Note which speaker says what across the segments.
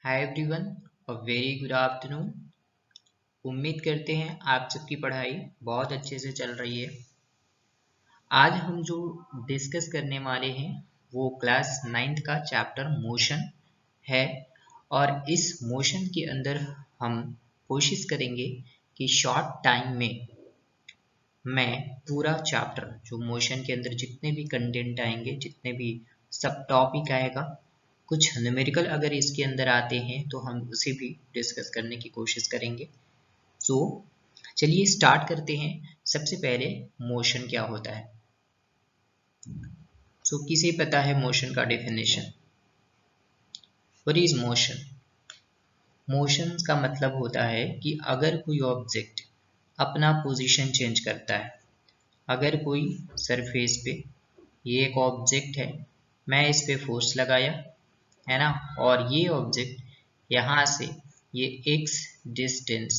Speaker 1: Hi everyone, a very good afternoon. उम्मीद करते हैं आप सबकी पढ़ाई बहुत अच्छे से चल रही है। आज हम जो डिस्कस करने वाले हैं वो क्लास 9th का चैप्टर मोशन है और इस मोशन के अंदर हम कोशिश करेंगे कि शॉर्ट टाइम में मैं पूरा चैप्टर जो मोशन के अंदर जितने भी कंटेंट आएंगे, जितने भी सब टॉपिक आएगा, कुछ न्यूमेरिकल अगर इसके अंदर आते हैं तो हम उसे भी डिस्कस करने की कोशिश करेंगे। सो चलिए स्टार्ट करते हैं। सबसे पहले मोशन क्या होता है। किसे पता है मोशन का definition? What is motion? Motion का मतलब होता है कि अगर कोई ऑब्जेक्ट अपना पोजीशन चेंज करता है, अगर कोई सरफेस पे, ये एक ऑब्जेक्ट है, मैं इस पे फोर्स लगाया है ना, और ये ऑब्जेक्ट यहाँ से ये x डिस्टेंस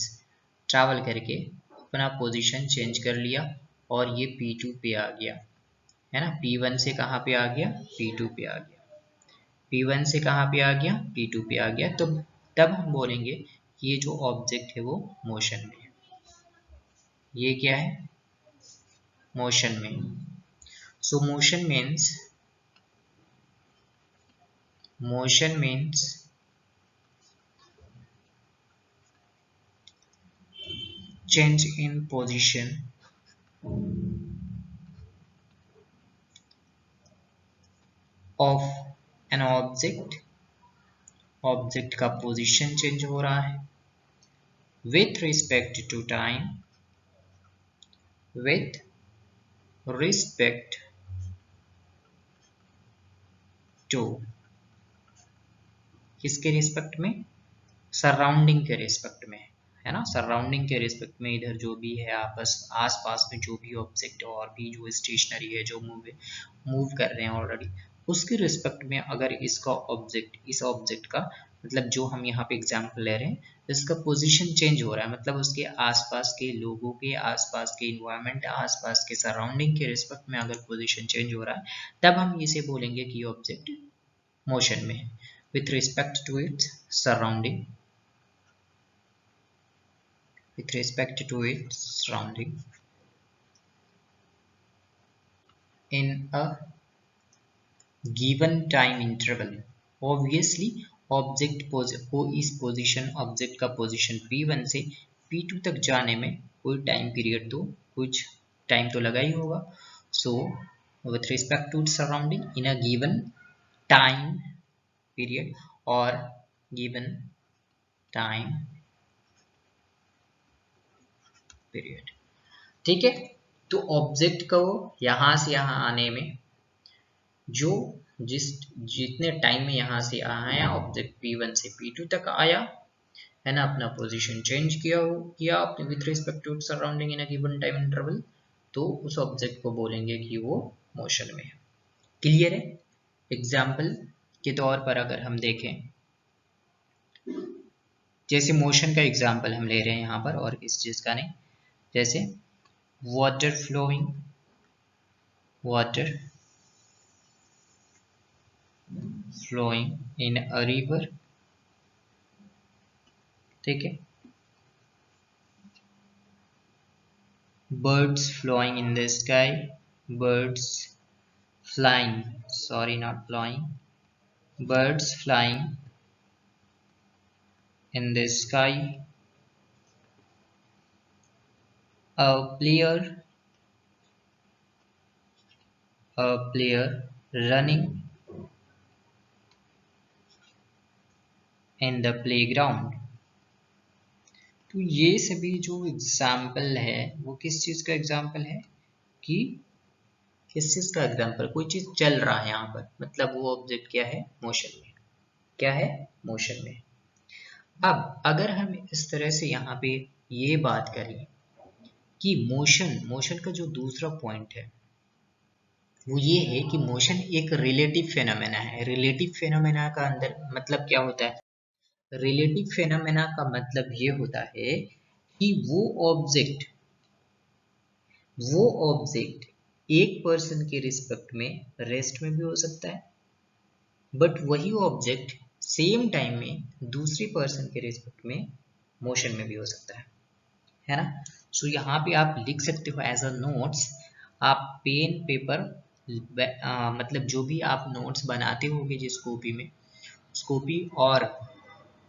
Speaker 1: ट्रैवल करके अपना पोजीशन चेंज कर लिया और ये P2 पे आ गया है ना। P1 से कहाँ पे आ गया? P2 पे आ गया। P1 से कहाँ पे आ गया? P2 पे आ गया। तो तब हम बोलेंगे कि ये जो ऑब्जेक्ट है वो मोशन में है। ये क्या है? मोशन में। सो motion means change in position of an object का पोजीशन चेंज हो रहा है with respect to time, with respect to किसके रिस्पेक्ट में? सराउंडिंग के रिस्पेक्ट में, है ना। सराउंडिंग के रिस्पेक्ट में इधर जो भी है आस पास में जो भी ऑब्जेक्ट और भी जो स्टेशनरी है, जो मूव कर रहे हैं ऑलरेडी, उसके रिस्पेक्ट में अगर इसका ऑब्जेक्ट, इस ऑब्जेक्ट का मतलब जो हम यहाँ पे एग्जाम्पल ले रहे हैं, इसका पोजीशन चेंज हो रहा है, मतलब उसके आसपास के लोगों के, आसपास के इन्वायरमेंट, आसपास के सराउंडिंग के रिस्पेक्ट में अगर पोजीशन चेंज हो रहा है, तब हम इसे बोलेंगे कि ऑब्जेक्ट मोशन में है with respect to its surrounding, with respect to its surrounding in a given time interval। obviously object को इस पोजीशन, ऑब्जेक्ट का पोजीशन P1 से P2 तक जाने में कोई टाइम पीरियड तो कुछ टाइम तो लगा ही होगा। सो with respect to its surrounding in a given time period or given time period, ठीक है। तो ऑब्जेक्ट को यहाँ से यहाँ आने में जो जितने टाइम में यहाँ से आया ऑब्जेक्ट P1 से P2 तक आया है ना, अपना पोजीशन चेंज किया अपने with respect to surrounding in a given time interval, तो उस ऑब्जेक्ट को बोलेंगे कि वो मोशन में है। क्लियर है? एग्जाम्पल के तौर पर अगर हम देखें, जैसे मोशन का एग्जाम्पल हम ले रहे हैं यहाँ पर और किस चीज का नहीं, जैसे water flowing in a river, ठीक है। birds flying in the sky, birds flying, sorry not flying, birds flying in the sky, a player running in the playground। तो ये सभी जो एग्जाम्पल है वो किस चीज का एग्जाम्पल है? कि किस चीज का एग्जाम्पल? कोई चीज चल रहा है यहाँ पर, मतलब वो ऑब्जेक्ट क्या है? मोशन में। क्या है? मोशन में। अब अगर हम इस तरह से यहाँ पे ये बात करें कि मोशन का जो दूसरा पॉइंट है वो ये है कि मोशन एक रिलेटिव फेनोमेना है। रिलेटिव फेनोमेना का अंदर मतलब क्या होता है? रिलेटिव फेनोमेना का मतलब ये होता है कि वो ऑब्जेक्ट एक पर्सन के रिस्पेक्ट में रेस्ट में भी हो सकता है, बट वही ऑब्जेक्ट सेम टाइम में दूसरे पर्सन के रिस्पेक्ट में मोशन में भी हो सकता है ना। सो यहाँ पे आप लिख सकते हो एज अ नोट्स, आप पेन पेपर मतलब जो भी आप नोट्स बनाते होगे जिस कॉपी में, उस कॉपी और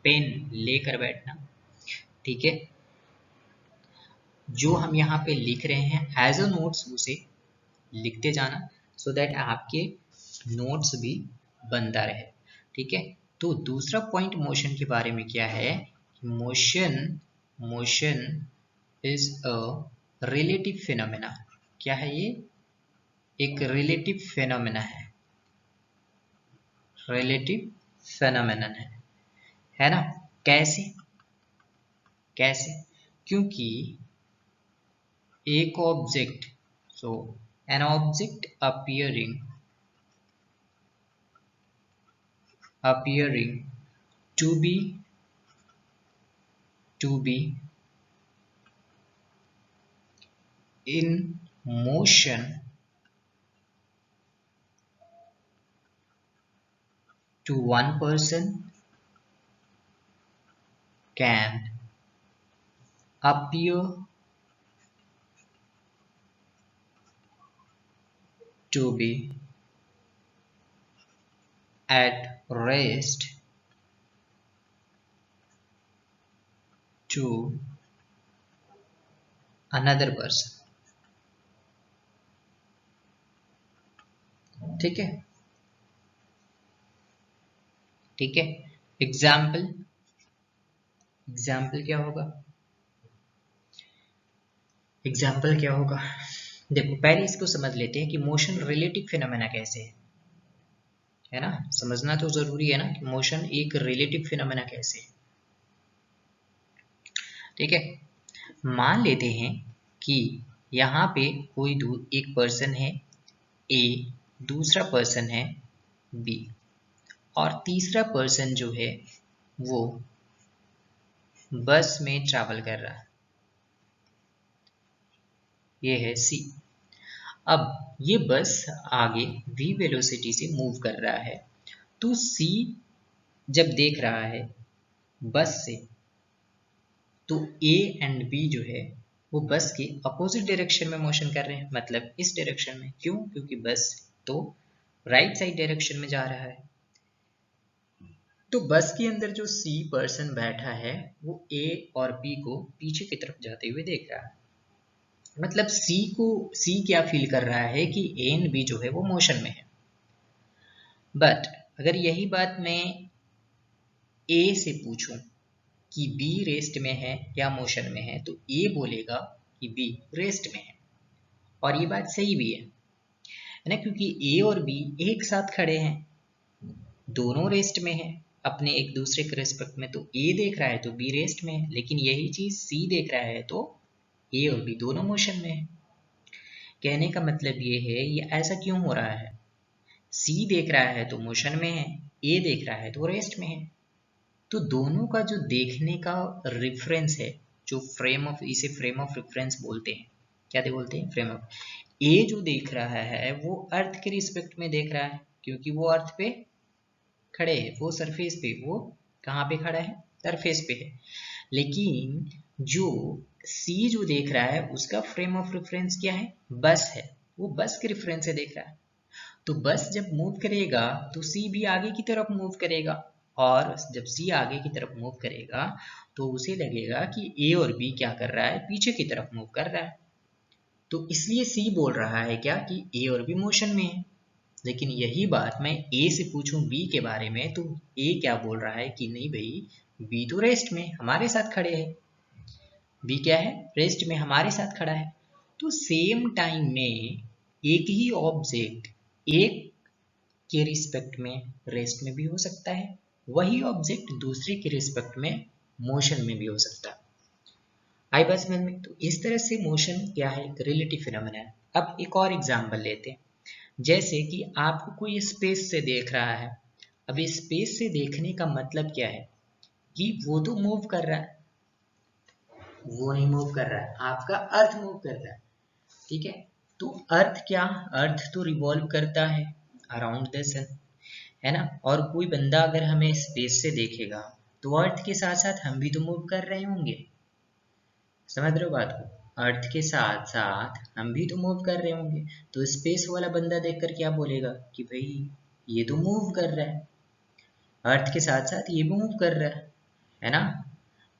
Speaker 1: पेन लेकर बैठना, ठीक है। जो हम यहाँ पे लिख रहे हैं एज अ नोट्स उसे लिखते जाना, सो दैट आपके नोट्स भी बनता रहे, ठीक है। तो दूसरा पॉइंट मोशन के बारे में क्या है, motion is a relative phenomena. क्या है ये, एक रिलेटिव फिनोमेना है ना। कैसे, क्योंकि एक object, so an object appearing to be in motion to one person can appear to be at rest to another person, ठीक है, ठीक है। एग्जाम्पल क्या होगा, देखो पहले इसको समझ लेते हैं कि मोशन रिलेटिव फिनोमेना कैसे है ना। समझना तो जरूरी है ना कि मोशन एक रिलेटिव फिनोमेना कैसे है, ठीक है। मान लेते हैं कि यहाँ पे कोई एक पर्सन है ए, दूसरा पर्सन है बी, और तीसरा पर्सन जो है वो बस में ट्रैवल कर रहा है, ये है सी। अब ये बस आगे v वेलोसिटी से मूव कर रहा है, तो सी जब देख रहा है बस से, तो ए एंड बी जो है वो बस के अपोजिट डायरेक्शन में मोशन कर रहे हैं, मतलब इस डायरेक्शन में। क्यों, क्योंकि बस तो राइट साइड डायरेक्शन में जा रहा है। तो बस के अंदर जो सी पर्सन बैठा है वो ए और बी को पीछे की तरफ जाते हुए देख रहा है, मतलब सी क्या फील कर रहा है कि ए एंड बी जो है वो मोशन में है। बट अगर यही बात मैं ए से पूछूं कि बी रेस्ट में है या मोशन में है, तो ए बोलेगा कि बी रेस्ट में है, और ये बात सही भी है ना, क्योंकि ए और बी एक साथ खड़े हैं, दोनों रेस्ट में है अपने एक दूसरे के रिस्पेक्ट में। तो ए देख रहा है तो बी रेस्ट में है, लेकिन यही चीज सी देख रहा है तो ए और बी दोनों मोशन में है। कहने का मतलब ये है, ये ऐसा क्यों हो रहा है, सी देख रहा है तो मोशन में है, ए देख रहा है तो रेस्ट में है। तो दोनों का जो देखने का रेफरेंस है, जो इसे फ्रेम ऑफ रेफरेंस बोलते हैं। क्या बोलते हैं, फ्रेम ऑफ। ए जो देख रहा है वो अर्थ के रिस्पेक्ट में देख रहा है, क्योंकि वो अर्थ पे खड़े हैं, वो सरफेस पे, वो कहाँ पे खड़ा है, सरफेस पे है। लेकिन जो सी जो देख रहा है उसका फ्रेम ऑफ रेफरेंस क्या है, बस है, वो बस के रेफरेंस से देख रहा है। तो बस जब मूव करेगा तो सी भी आगे की तरफ मूव करेगा, और जब सी आगे की तरफ मूव करेगा तो उसे लगेगा कि ए और बी क्या कर रहा है, पीछे की तरफ मूव कर रहा है। तो इसलिए सी बोल रहा है क्या, कि ए और बी मोशन में है। लेकिन यही बात मैं ए से पूछूं बी के बारे में, तो ए क्या बोल रहा है कि नहीं भाई, बी तो रेस्ट में हमारे साथ खड़े हैं, बी क्या है, रेस्ट में हमारे साथ खड़ा है। तो सेम टाइम में एक ही ऑब्जेक्ट एक के रिस्पेक्ट में रेस्ट में भी हो सकता है, वही ऑब्जेक्ट दूसरे के रिस्पेक्ट में मोशन में भी हो सकता है। आई बात समझ में। तो इस तरह से मोशन क्या है, एक रिलेटिव फिनोमेना है। अब एक और एग्जांपल लेते हैं, जैसे कि आपको कोई स्पेस से देख रहा है। अब स्पेस से देखने का मतलब क्या है, कि वो तो मूव कर रहा है, वो नहीं मूव कर रहा है, आपका अर्थ मूव कर रहा है, ठीक है। तो अर्थ क्या, अर्थ तो रिवॉल्व करता है अराउंड द सन, है ना। और कोई बंदा अगर हमें स्पेस से देखेगा तो अर्थ के साथ साथ हम भी तो मूव कर रहे होंगे, समझ रहे हो बात को। अर्थ के साथ साथ हम भी तो मूव कर रहे होंगे, तो स्पेस वाला बंदा देखकर क्या बोलेगा कि भाई ये तो मूव कर रहा है, अर्थ के साथ साथ ये भी मूव कर रहा है ना।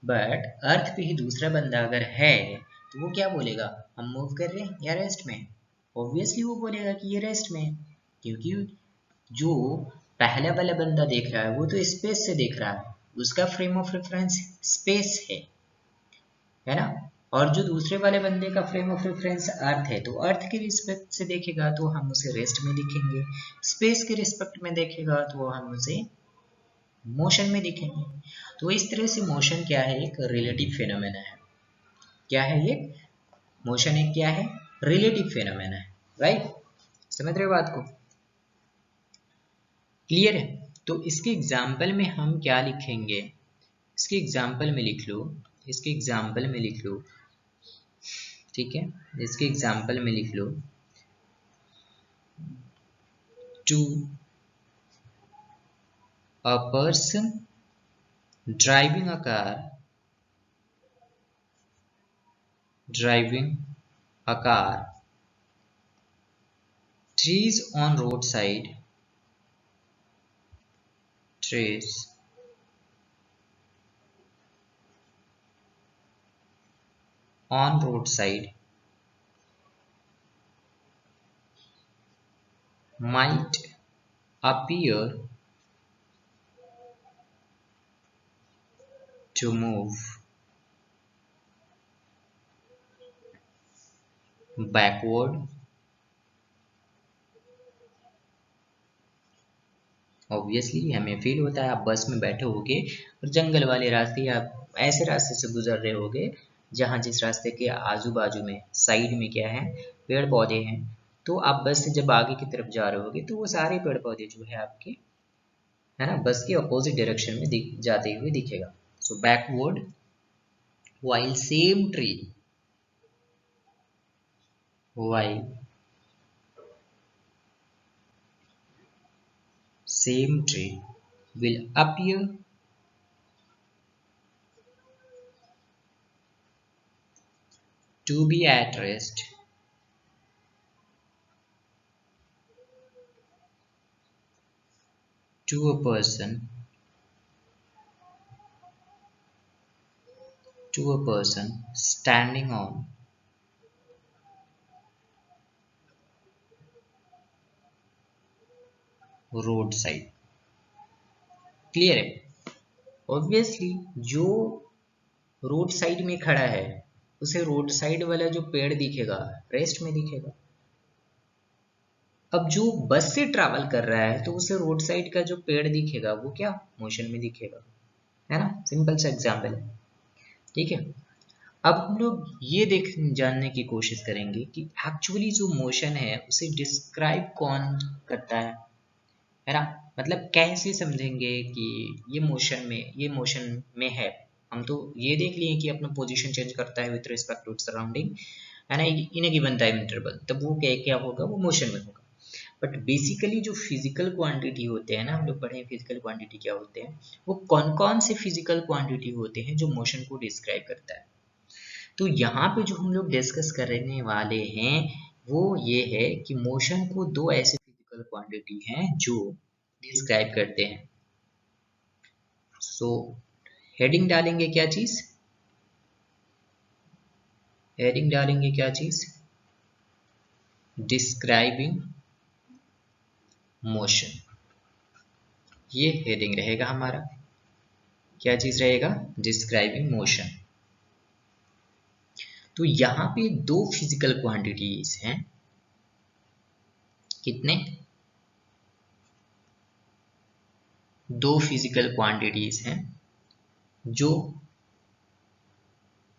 Speaker 1: बट अर्थ पे ही दूसरा बंदा अगर है तो वो क्या बोलेगा, हम मूव कर रहे हैं या रेस्ट में। ऑब्वियसली वो बोलेगा कि ये रेस्ट में है, क्योंकि जो पहला वाला बंदा देख रहा है वो तो स्पेस से देख रहा है, उसका फ्रेम ऑफ रेफरेंस स्पेस है ना। और जो दूसरे वाले बंदे का फ्रेम ऑफ रेफरेंस अर्थ है, तो अर्थ के रिस्पेक्ट से देखेगा तो हम उसे रेस्ट में दिखेंगे, स्पेस के रिस्पेक्ट में देखेगा तो हम उसे मोशन में दिखेंगे। तो इस तरह से मोशन क्या है, एक रिलेटिव फेनोमेना है। क्या है ये मोशन, एक क्या है, रिलेटिव फेनोमेना है, राइट। समझ रहे हो बात को, क्लियर है। तो इसके एग्जाम्पल में हम क्या लिखेंगे, इसके एग्जाम्पल में लिख लो, इसके एग्जाम्पल में लिख लो, ठीक है। इसके एग्जाम्पल में लिख लो, to a person driving a car trees on roadside, trees on roadside might appear to move backward, obviously हमें फील होता है, आप बस में बैठे होगे और जंगल वाले रास्ते या ऐसे रास्ते से गुजर रहे होगे जहाँ जिस रास्ते के आजू बाजू में साइड में क्या है, पेड़ पौधे हैं। तो आप बस से जब आगे की तरफ जा रहे होगे तो वो सारे पेड़ पौधे जो है आपके, है ना, बस के अपोजिट डायरेक्शन में जाते हुए दिखेगा। सो backward while same tree, while same tree will appear to be at rest to a person, standing on road side. Clear है। ऑब्वियसली जो रोड साइड में खड़ा है उसे रोड साइड वाला जो पेड़ दिखेगा रेस्ट में दिखेगा। अब जो बस से ट्रैवल कर रहा है तो उसे रोड साइड का जो पेड़ दिखेगा वो क्या, मोशन में दिखेगा, है ना। सिंपल सा एग्जाम्पल है, ठीक है। अब हम लोग ये जानने की कोशिश करेंगे कि एक्चुअली जो मोशन है उसे डिस्क्राइब कौन करता है ना। मतलब कैसे समझेंगे कि ये मोशन में है। हम तो ये देख लिए कि अपना पोजीशन चेंज करता है विद रिस्पेक्ट टू सराउंडिंग, है ना, इन ए गिवन टाइम इंटरवल, तब वो क्या क्या होगा, वो मोशन में होगा। बट बेसिकली जो फिजिकल क्वांटिटी होते हैं ना, हम लोग पढ़े फिजिकल क्वांटिटी क्या होते हैं, वो कौन कौन से फिजिकल क्वांटिटी होते हैं जो मोशन को डिस्क्राइब करता है। तो यहाँ पे जो हम लोग डिस्कस करने वाले हैं वो ये है कि मोशन को दो ऐसे फिजिकल क्वांटिटी हैं जो डिस्क्राइब करते हैं। सो हेडिंग डालेंगे क्या चीज, हेडिंग डालेंगे क्या चीज, डिस्क्राइबिंग मोशन, ये हेडिंग रहेगा हमारा। क्या चीज रहेगा, डिस्क्राइबिंग मोशन। तो यहाँ पे दो फिजिकल क्वांटिटीज हैं, कितने, दो फिजिकल क्वांटिटीज हैं जो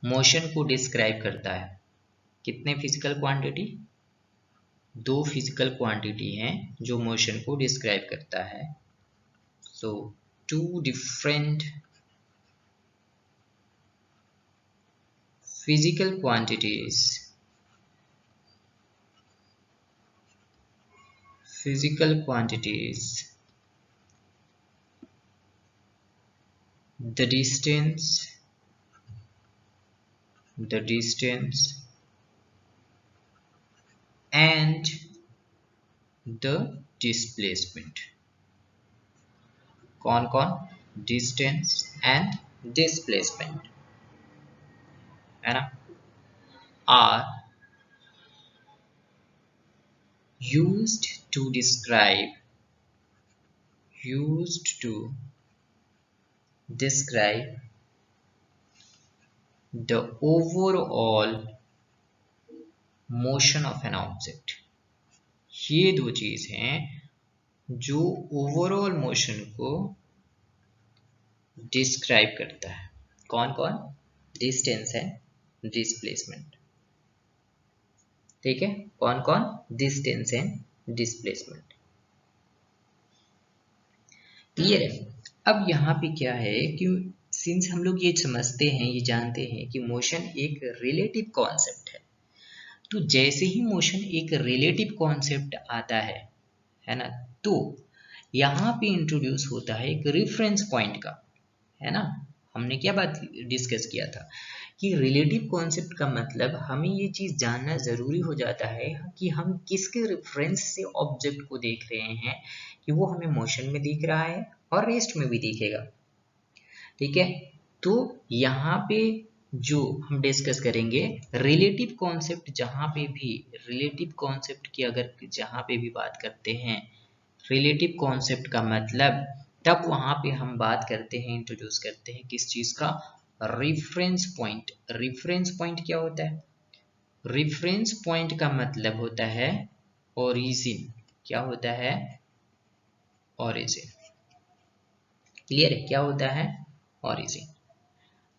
Speaker 1: मोशन को डिस्क्राइब करता है। कितने फिजिकल क्वांटिटी, दो फिजिकल क्वांटिटी हैं जो मोशन को डिस्क्राइब करता है। So two different physical quantities, physical quantities the distance and the displacement. कौन कौन? डिस्टेंस एंड डिस्प्लेसमेंट, है ना, are used to describe the overall motion of an object. ये दो चीज हैं जो ओवरऑल मोशन को डिस्क्राइब करता है। कौन कौन? Distance and displacement. ठीक है, कौन कौन? Distance and displacement. क्लियर है? अब यहाँ पे क्या है कि सिंस हम लोग ये समझते हैं, ये जानते हैं कि मोशन एक रिलेटिव कॉन्सेप्ट है, तो जैसे ही मोशन एक रिलेटिव कॉन्सेप्ट आता है ना, तो यहाँ पे इंट्रोड्यूस होता है एक रेफरेंस पॉइंट का, है ना। हमने क्या बात डिस्कस किया था कि रिलेटिव कॉन्सेप्ट का मतलब हमें ये चीज़ जानना ज़रूरी हो जाता है कि हम किसके रेफरेंस से ऑब्जेक्ट को देख रहे हैं, कि वो हमें मोशन में दिख रहा है और रेस्ट में भी दिखेगा। ठीक है, तो यहाँ पे जो हम डिस्कस करेंगे रिलेटिव कॉन्सेप्ट, जहाँ पे भी रिलेटिव कॉन्सेप्ट की अगर जहाँ पे भी बात करते हैं, रिलेटिव कॉन्सेप्ट का मतलब तब वहाँ पे हम बात करते हैं, इंट्रोड्यूस करते हैं किस चीज़ का? Reference point. रेफरेंस पॉइंट क्या होता है? रेफरेंस पॉइंट का मतलब होता है ओरिजिन। क्या होता है? ओरिजिन। क्लियर है? क्या होता है? ओरिजिन।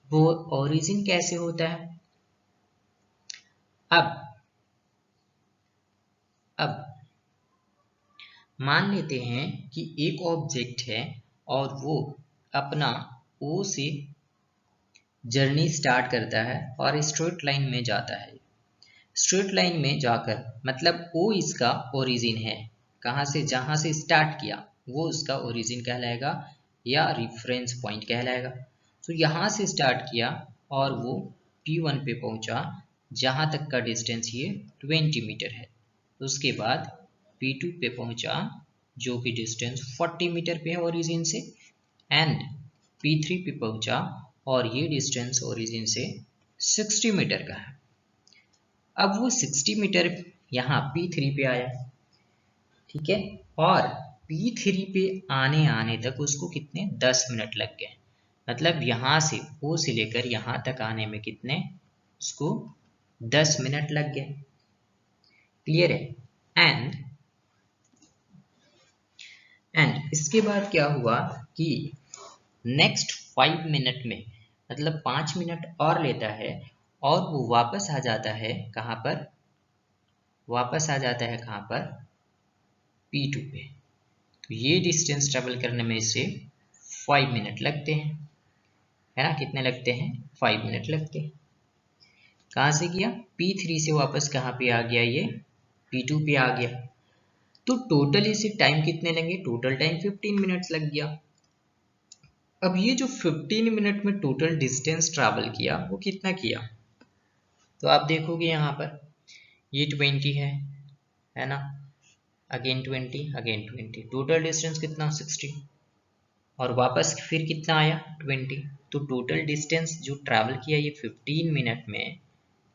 Speaker 1: वो ओरिजिन कैसे होता है? अब मान लेते हैं कि एक ऑब्जेक्ट है और वो अपना ओ से जर्नी स्टार्ट करता है और स्ट्रेट लाइन में जाता है। स्ट्रेट लाइन में जाकर मतलब ओ इसका ओरिजिन है, कहाँ से? जहाँ से स्टार्ट किया वो उसका ओरिजिन कहलाएगा या रेफरेंस पॉइंट कहलाएगा। तो यहाँ से स्टार्ट किया और वो P1 पे पहुँचा, जहाँ तक का डिस्टेंस ये 20 मीटर है। उसके बाद P2 पे पहुँचा जो कि डिस्टेंस 40 मीटर पे है ओरिजिन से, एंड P3 पे पहुँचा और ये डिस्टेंस ओरिजिन से 60 मीटर का है। अब वो 60 मीटर यहाँ P3 पे आया, ठीक है, और P3 पे आने तक उसको कितने? 10 मिनट लग गए। मतलब यहाँ से O से लेकर यहाँ तक आने में कितने? उसको 10 मिनट लग गए। क्लियर है? एंड इसके बाद क्या हुआ कि नेक्स्ट 5 मिनट में, मतलब 5 मिनट और लेता है और वो वापस आ जाता है कहाँ पर? वापस आ जाता है कहाँ पर? P2 पे। तो ये डिस्टेंस ट्रेवल करने में इसे 5 मिनट लगते हैं, है ना। कितने लगते हैं? 5 मिनट लगते हैं। कहाँ से किया? P3 से वापस कहाँ पे आ गया? ये P2 पे आ गया। तो टोटल इसे टाइम कितने लगे? टोटल टाइम 15 मिनट्स लग गया। अब ये जो 15 मिनट में टोटल डिस्टेंस ट्रैवल किया वो कितना किया? तो आप देखोगे यहाँ पर ये 20 है ना, अगेन 20, अगेन 20, टोटल डिस्टेंस कितना? 60, और वापस फिर कितना आया? 20। तो टोटल डिस्टेंस जो ट्रैवल किया ये 15 मिनट में,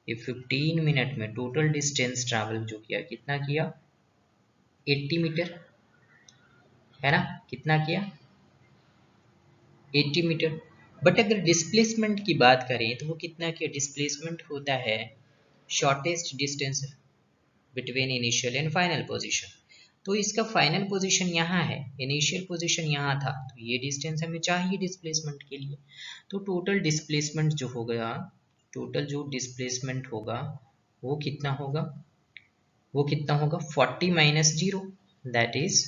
Speaker 1: ये 15 मिनट में टोटल डिस्टेंस ट्रैवल जो किया कितना किया? 80 मीटर, है ना। कितना किया? 80 मीटर। बट अगर डिस्प्लेसमेंट की बात करें तो वो कितना किया? डिस्प्लेसमेंट होता है shortest distance between initial and final position. तो इसका फाइनल पोजीशन यहाँ है, इनिशियल पोजीशन यहाँ था, तो ये डिस्टेंस हमें चाहिए डिस्प्लेसमेंट के लिए। तो टोटल डिस्प्लेसमेंट जो होगा, टोटल जो डिस्प्लेसमेंट होगा वो कितना होगा? वो कितना होगा? 40 minus 0 that is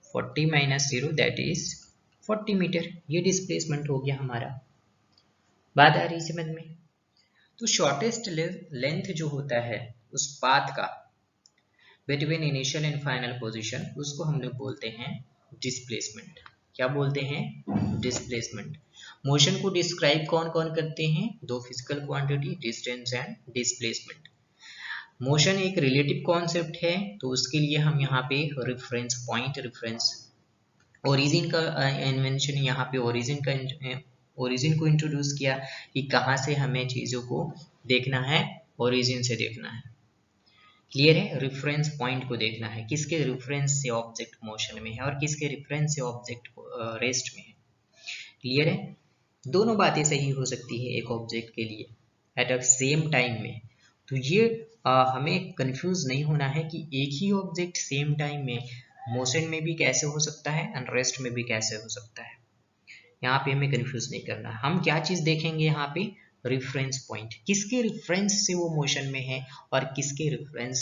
Speaker 1: 40 minus 0 that is 40 metre. ये डिस्प्लेसमेंट हो गया हमारा। बात आ रही समझ में? तो शॉर्टेस्ट लेंथ जो होता है उस पाथ का between initial and final position, उसको हम लोग बोलते हैं डिस्प्लेसमेंट। क्या बोलते हैं? डिस्प्लेसमेंट। मोशन को डिस्क्राइब कौन कौन करते हैं? दो physical quantity, distance and displacement. Motion एक रिलेटिव कॉन्सेप्ट है, तो उसके लिए हम यहाँ पे रेफरेंस पॉइंट, रेफरेंस ओरिजिन का इन्वेंशन, यहाँ पे ओरिजिन को इंट्रोड्यूस किया कि कहाँ से हमें चीज़ों को देखना है, ओरिजिन से देखना है। क्लियर है? रेफरेंस पॉइंट को देखना है, किसके रेफरेंस से ऑब्जेक्ट मोशन में है और किसके रेफरेंस से ऑब्जेक्ट रेस्ट में है। क्लियर है? दोनों बातें सही हो सकती है एक ऑब्जेक्ट के लिए एट अ सेम टाइम में। तो ये हमें कंफ्यूज नहीं होना है कि एक ही ऑब्जेक्ट सेम टाइम में मोशन में भी कैसे हो सकता है एंड रेस्ट में भी कैसे हो सकता है। यहाँ पे हमें कंफ्यूज नहीं करना। हम क्या चीज देखेंगे यहाँ पे? रेफरेंस पॉइंट, किसके रेफरेंस से वो मोशन में है और किसके रेफरेंस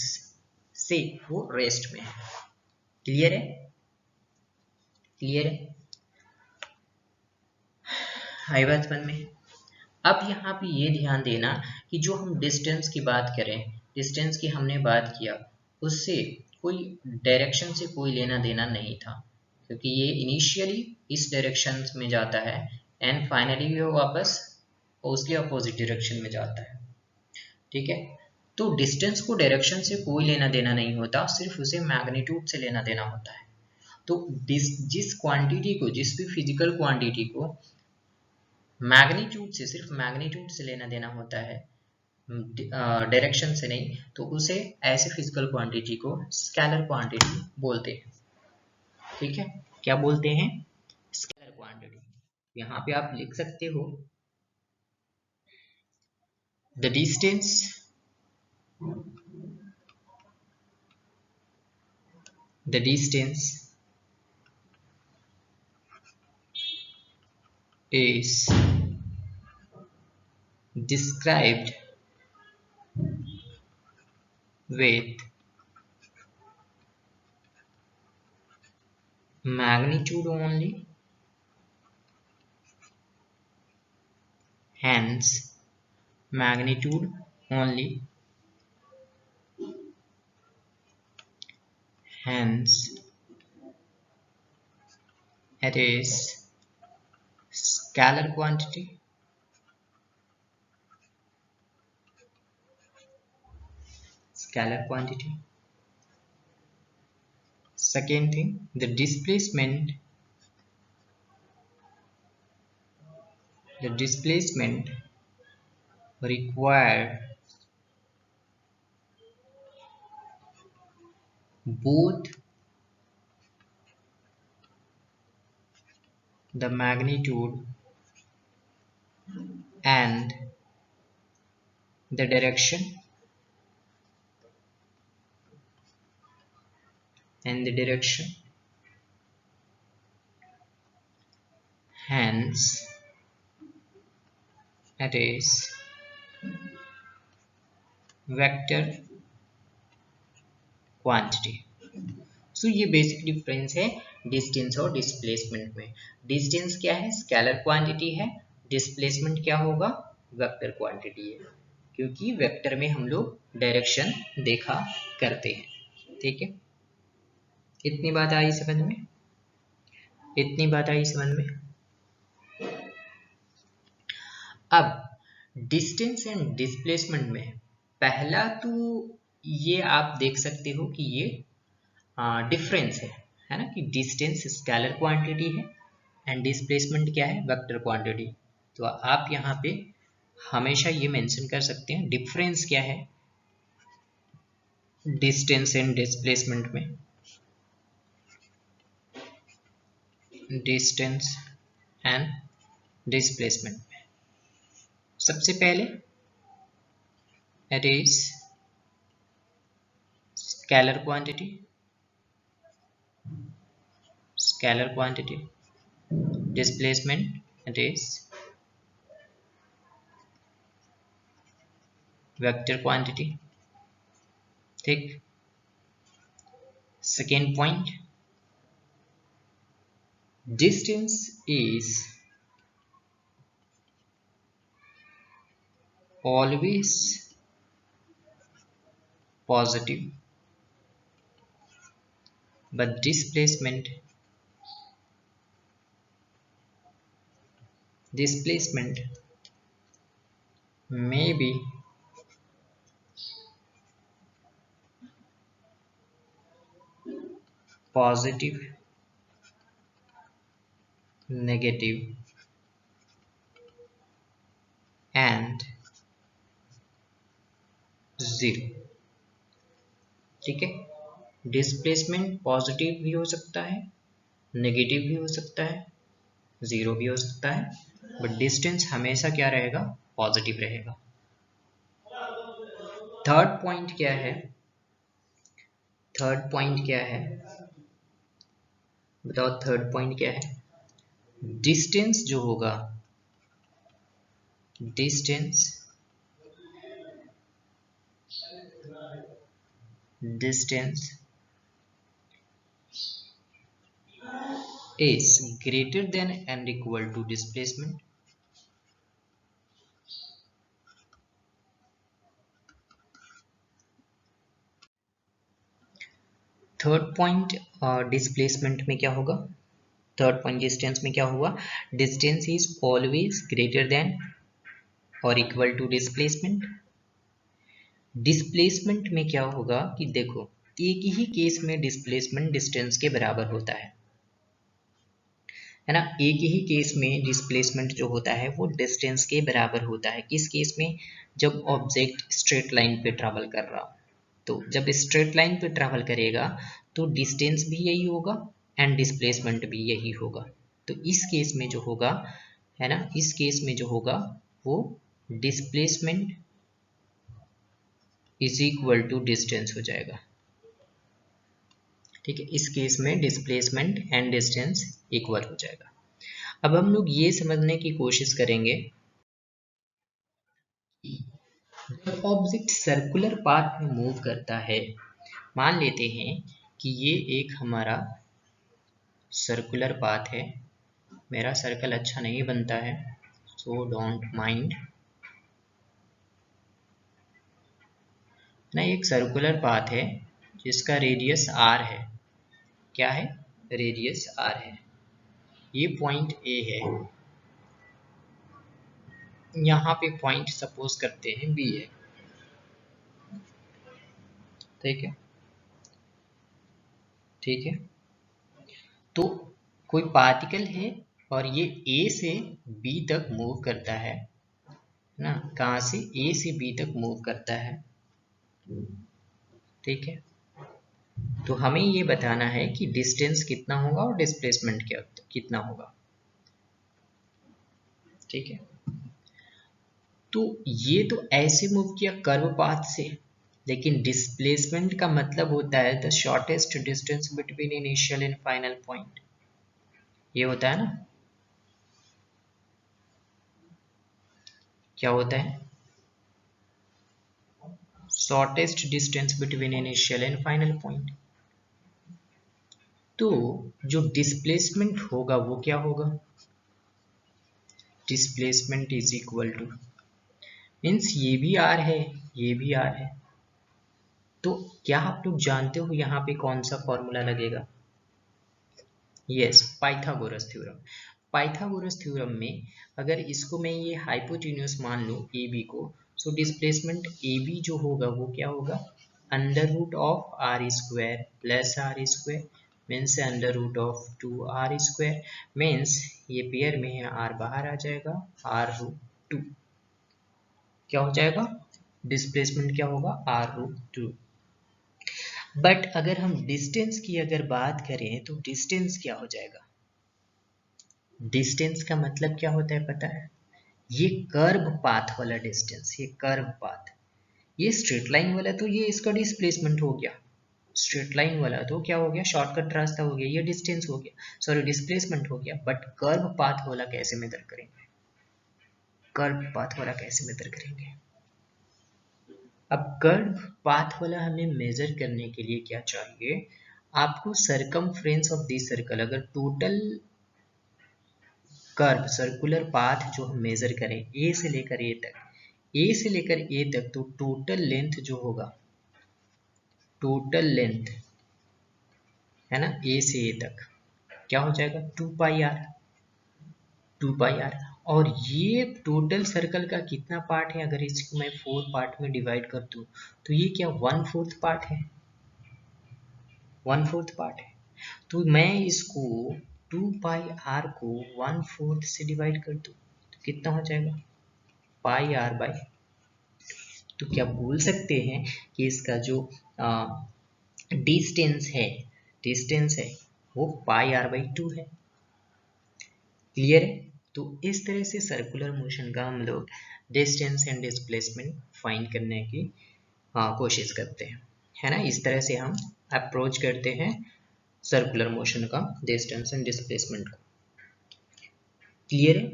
Speaker 1: से वो रेस्ट में है। क्लियर है? क्लियर है? आई बात समझ में? अब यहाँ पे ये ध्यान देना कि जो हम डिस्टेंस की बात करें, डिस्टेंस की हमने बात किया, उससे कोई डायरेक्शन से कोई लेना देना नहीं था, क्योंकि ये इनिशियली इस डायरेक्शन में जाता है एंड फाइनली वो वापस उसके अपोजिट डायरेक्शन में जाता है। ठीक है? तो डिस्टेंस को डायरेक्शन से कोई लेना देना नहीं होता, सिर्फ उसे मैग्नीट्यूड से लेना देना होता है। तो जिस क्वांटिटी को, जिस भी फिजिकल क्वांटिटी को मैग्नीट्यूड से, सिर्फ मैग्नीट्यूड से लेना देना होता है, डायरेक्शन से नहीं, तो उसे ऐसे फिजिकल क्वांटिटी को स्केलर क्वांटिटी बोलते हैं। ठीक है? क्या बोलते हैं? Scalar quantity. यहाँ पे आप लिख सकते हो the distance is described with magnitude only, hence magnitude only, hence it is scalar quantity. Scalar quantity. Second thing, the displacement required both the magnitude and the direction, hence it is vector quantity. सो ये basic difference है distance और displacement में। Distance क्या है? Scalar quantity है। Displacement क्या होगा? Vector quantity है, क्योंकि वेक्टर में हम लोग डायरेक्शन देखा करते हैं। ठीक है? इतनी बात आई समझ में? इतनी बात आई समझ में? अब डिस्टेंस एंड डिस्प्लेसमेंट में पहला तो ये आप देख सकते हो कि ये डिफरेंस है ना, कि डिस्टेंस स्केलर क्वांटिटी है एंड डिस्प्लेसमेंट क्या है? Vector quantity. तो आप यहाँ पे हमेशा ये मेंशन कर सकते हैं डिफरेंस क्या है डिस्टेंस एंड डिस्प्लेसमेंट में। डिस्टेंस एंड डिस्प्लेसमेंट में सबसे पहले it is scalar quantity, displacement it is vector quantity। ठीक। Second point, distance is always positive but displacement displacement may be positive, negative and zero. ठीक है, displacement positive भी हो सकता है, नेगेटिव भी हो सकता है, जीरो भी हो सकता है, बट डिस्टेंस हमेशा क्या रहेगा, पॉजिटिव रहेगा। थर्ड पॉइंट क्या है, थर्ड पॉइंट क्या है, बताओ थर्ड पॉइंट क्या है। डिस्टेंस जो होगा, distance distance is greater than and equal to displacement। Third point displacement में क्या होगा, थर्ड पॉइंट डिस्टेंस में क्या होगा, distance is always greater than और इक्वल टू डिस्प्लेसमेंट। डिस्प्लेसमेंट में क्या होगा कि देखो, एक ही केस में डिस्प्लेसमेंट डिस्टेंस के बराबर होता है ना, एक ही केस में डिस्प्लेसमेंट जो होता है वो डिस्टेंस के बराबर होता है। किस केस में, जब ऑब्जेक्ट स्ट्रेट लाइन पे ट्रैवल कर रहा हो, तो जब स्ट्रेट लाइन पे ट्रैवल करेगा तो डिस्टेंस भी यही होगा एंड डिस्प्लेसमेंट भी यही होगा। तो इस केस में जो होगा, है ना, इस केस में जो होगा वो displacement is equal to distance हो जाएगा। ठीक है, इस केस में डिस्प्लेसमेंट एंड डिस्टेंस इक्वल हो जाएगा। अब हम लोग ये समझने की कोशिश करेंगे, जब ऑब्जेक्ट सर्कुलर पाथ में मूव करता है, मान लेते हैं कि ये एक हमारा सर्कुलर पाथ है, मेरा सर्कल अच्छा नहीं बनता है, सो डोंट माइंड ना, एक सर्कुलर पाथ है जिसका रेडियस r है, क्या है, रेडियस r है, ये पॉइंट A है, यहाँ पे पॉइंट सपोज करते हैं B है। ठीक है, ठीक है, तो कोई पार्टिकल है और ये A से B तक मूव करता है ना, कहाँ से, A से B तक मूव करता है। ठीक है, तो हमें ये बताना है कि डिस्टेंस कितना होगा और डिस्प्लेसमेंट क्या कितना होगा। ठीक है, तो ये तो ऐसे मूव किया कर्व पाथ से, लेकिन डिस्प्लेसमेंट का मतलब होता है the shortest distance between initial and final point, ये होता है ना, क्या होता है, shortest distance between initial and final point. तो जो डिस्प्लेसमेंट होगा वो क्या होगा, displacement is equal to, means ये भी r है, ये भी r है, तो क्या आप लोग जानते हो यहाँ पे कौन सा फॉर्मूला लगेगा, yes, Pythagoras theorem. Pythagoras theorem में अगर इसको मैं ये हाइपोटेन्यूस मान लूँ ए बी को, सो डिस्प्लेसमेंट ए बी जो होगा वो क्या होगा, under root of r square plus r square, means under root of 2r square, means ये पेयर में है r बाहर आ जाएगा, r रूट 2 क्या हो जाएगा, डिस्प्लेसमेंट क्या होगा, r रूट 2। बट अगर हम डिस्टेंस की अगर बात करें तो डिस्टेंस क्या हो जाएगा, डिस्टेंस का मतलब क्या होता है पता है, ये कर्व पाथ वाला डिस्टेंस, ये कर्व पाथ, ये स्ट्रेट लाइन वाला तो ये इसका डिस्प्लेसमेंट हो गया, स्ट्रेट लाइन वाला तो क्या हो गया, शॉर्टकट रास्ता हो गया, ये डिस्टेंस हो गया, सॉरी डिस्प्लेसमेंट हो गया। बट कर्व पाथ वाला कैसे मेजर करेंगे, कर्व पाथ वाला कैसे मेजर करेंगे, अब कर्व पाथ वाला हमें मेजर करने के लिए क्या चाहिए, आपको सरकमफ्रेंस ऑफ दिस सर्कल, अगर टोटल कर्व सर्कुलर पाथ जो हम मेजर करें ए से लेकर ए तक, ए से लेकर ए तक, तो टोटल लेंथ जो होगा, टोटल लेंथ है ना ए से ए तक क्या हो जाएगा, 2 पाई आर, 2 पाई आर। और ये टोटल सर्कल का कितना पार्ट है, अगर इसको मैं 4 पार्ट में डिवाइड कर दूं तो ये क्या 1/4 पार्ट है, 1/4 पार्ट है। तो मैं इसको 2πr को 1/4 से डिवाइड कर दूं तो कितना हो जाएगा πr/। तो क्या बोल सकते हैं कि इसका जो डिस्टेंस है वो πr/2 है। क्लियर है। तो इस तरह से सर्कुलर मोशन का हम लोग डिस्टेंस एंड डिस्प्लेसमेंट फाइंड करने की कोशिश करते हैं, है ना। इस तरह से हम अप्रोच करते हैं सर्कुलर मोशन का डिस्टेंस एंड डिस्प्लेसमेंट को। क्लियर है,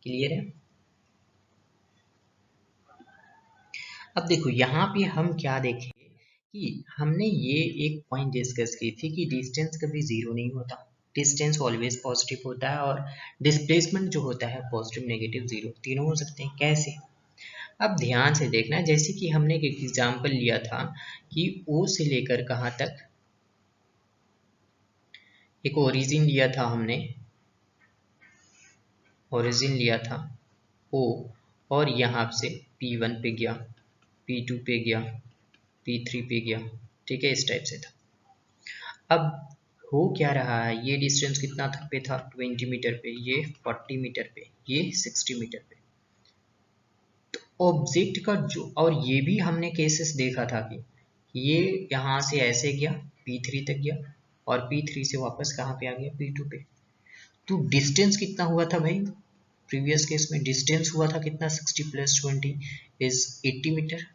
Speaker 1: क्लियर है। अब देखो यहाँ पे हम क्या देखें कि हमने ये एक पॉइंट डिस्कस की थी कि डिस्टेंस कभी जीरो नहीं होता, डिस्टेंस ऑलवेज पॉजिटिव होता है, और डिस्प्लेसमेंट जो होता है पॉजिटिव नेगेटिव जीरो तीनों हो सकते हैं। कैसे, अब ध्यान से देखना, जैसे कि हमने एक एग्जांपल लिया था कि O से लेकर कहाँ तक, एक ओरिजिन लिया था हमने, ओरिजिन लिया था O, और यहाँ से P1 पे गया, P2 पे गया, P3 पे गया, ठीक है, इस टाइप से था। अब हो क्या रहा है, ये डिस्टेंस कितना तक पे था 20 मीटर पे, ये 40 मीटर पे, ये 60 मीटर पे। तो ऑब्जेक्ट का जो, और ये भी हमने केसेस देखा था कि ये यहाँ से ऐसे गया P3 तक गया और P3 से वापस कहाँ पे आ गया P2 पे। तो डिस्टेंस कितना हुआ था भाई, प्रीवियस केस में डिस्टेंस हुआ था कितना 60 + 20 इज 80 मीटर।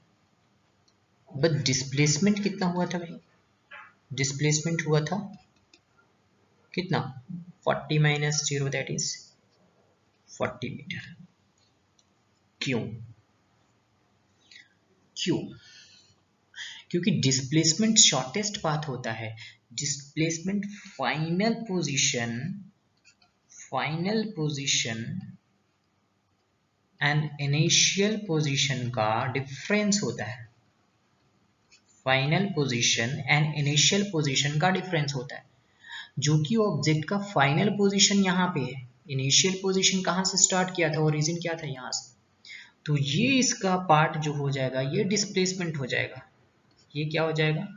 Speaker 1: बट डिस्प्लेसमेंट कितना हुआ था भाई, डिस्प्लेसमेंट हुआ था कितना 40 - 0 दैट इज 40 मीटर। क्यों, क्यों, क्योंकि डिस्प्लेसमेंट शॉर्टेस्ट पाथ होता है। Displacement final position and initial position का डिफरेंस होता है। Final position and initial position का डिफरेंस होता है, जो कि ऑब्जेक्ट का फाइनल पोजीशन यहाँ पे है, इनिशियल पोजीशन कहाँ से स्टार्ट किया था, ओरिजिन क्या था यहाँ से। तो ये इसका पार्ट जो हो जाएगा ये डिस्प्लेसमेंट हो जाएगा, ये क्या हो जाएगा,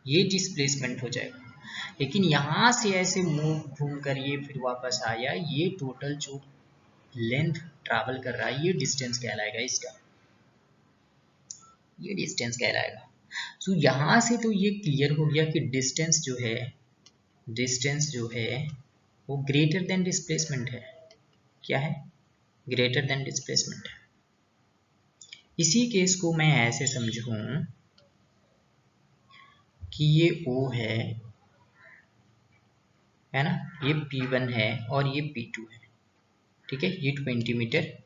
Speaker 1: ये डिस्प्लेसमेंट हो जाएगा। लेकिन यहाँ से ऐसे मूव घूम कर ये फिर वापस आया, ये टोटल जो लेंथ ट्रैवल कर रहा है ये डिस्टेंस कहलाएगा इसका, ये डिस्टेंस कहलाएगा। सो यहाँ से तो ये क्लियर हो गया कि डिस्टेंस जो है वो ग्रेटर देन डिस्प्लेसमेंट है। क्या है, ग्रेटर देन डिस्प्लेसमेंट है। इसी केस को मैं ऐसे समझूं कि ये O है ना, ये P1 है और ये P2 है, ठीक है, ये 20 मीटर,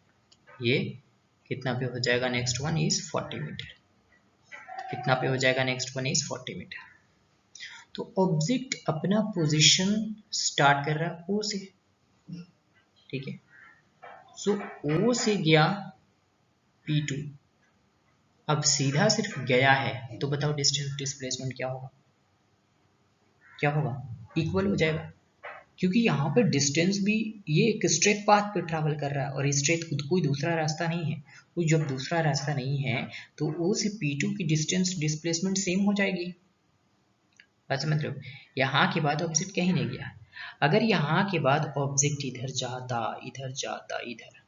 Speaker 1: ये कितना पे हो जाएगा, नेक्स्ट वन इज 40 मीटर, कितना पे हो जाएगा, नेक्स्ट वन इज 40 मीटर। तो ऑब्जेक्ट अपना पोजीशन स्टार्ट कर रहा है O से, ठीक है। सो O से गया P2, अब सीधा सिर्फ गया है तो बताओ डिस्टेंस डिस्प्लेसमेंट क्या होगा, क्या होगा, इक्वल हो जाएगा। क्योंकि यहाँ पर डिस्टेंस भी ये एक स्ट्रेट पाथ पे ट्रैवल कर रहा है और स्ट्रेट कोई दूसरा रास्ता नहीं है, कोई जब दूसरा रास्ता नहीं है तो O से P2 की डिस्टेंस डिस्प्लेसमेंट सेम हो जाएगी। बस मतलब यहाँ के बाद ऑब्जेक्ट कहीं नहीं गया। अगर यहाँ के बाद ऑब्जेक्ट इधर जाता इधर,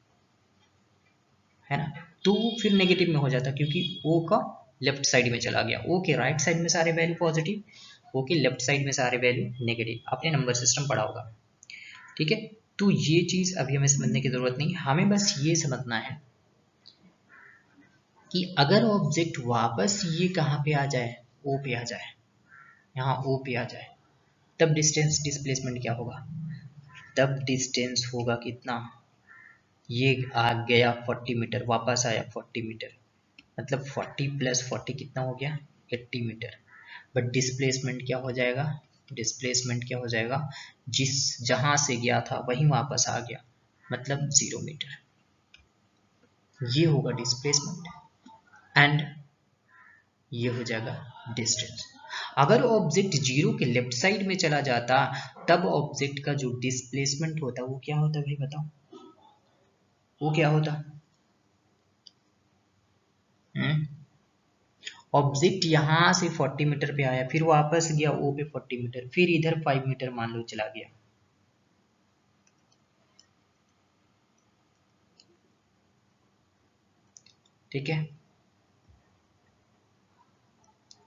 Speaker 1: है ना, तो फिर नेगेटिव में हो जाता, क्योंकि O का लेफ्ट साइड में चला गया, O के राइट साइड में सारे वैल्यू पॉजिटिव, O के लेफ्ट साइड में सारे वैल्यू नेगेटिव। आपने नंबर सिस्टम पढ़ा होगा, ठीक है। तो ये चीज अभी हमें समझने की जरूरत नहीं, हमें बस ये समझना है कि अगर ऑब्जेक्ट वापस ये कहाँ पे आ जाए, O पे आ जाए, यहाँ O पे आ जाए, तब डिस्टेंस डिस्प्लेसमेंट क्या होगा, तब डिस्टेंस होगा कितना, ये आ गया 40 मीटर, वापस आया 40 मीटर, मतलब 40 + 40 कितना हो गया 80 मीटर। बट डिस्प्लेसमेंट क्या हो जाएगा, डिस्प्लेसमेंट क्या हो जाएगा, जहां से गया था वहीं वापस आ गया, मतलब 0 मीटर, ये होगा डिस्प्लेसमेंट। एंड ये हो जाएगा डिस्टेंस। अगर ऑब्जेक्ट जीरो के लेफ्ट साइड में चला जाता तब ऑब्जेक्ट का जो डिस्प्लेसमेंट होता वो क्या होता भाई बताओ, वो क्या होता? ऑब्जेक्ट यहां से 40 मीटर पे आया, फिर वापस गया ओ पे 40 मीटर, फिर इधर 5 मीटर मान लो चला गया, ठीक है।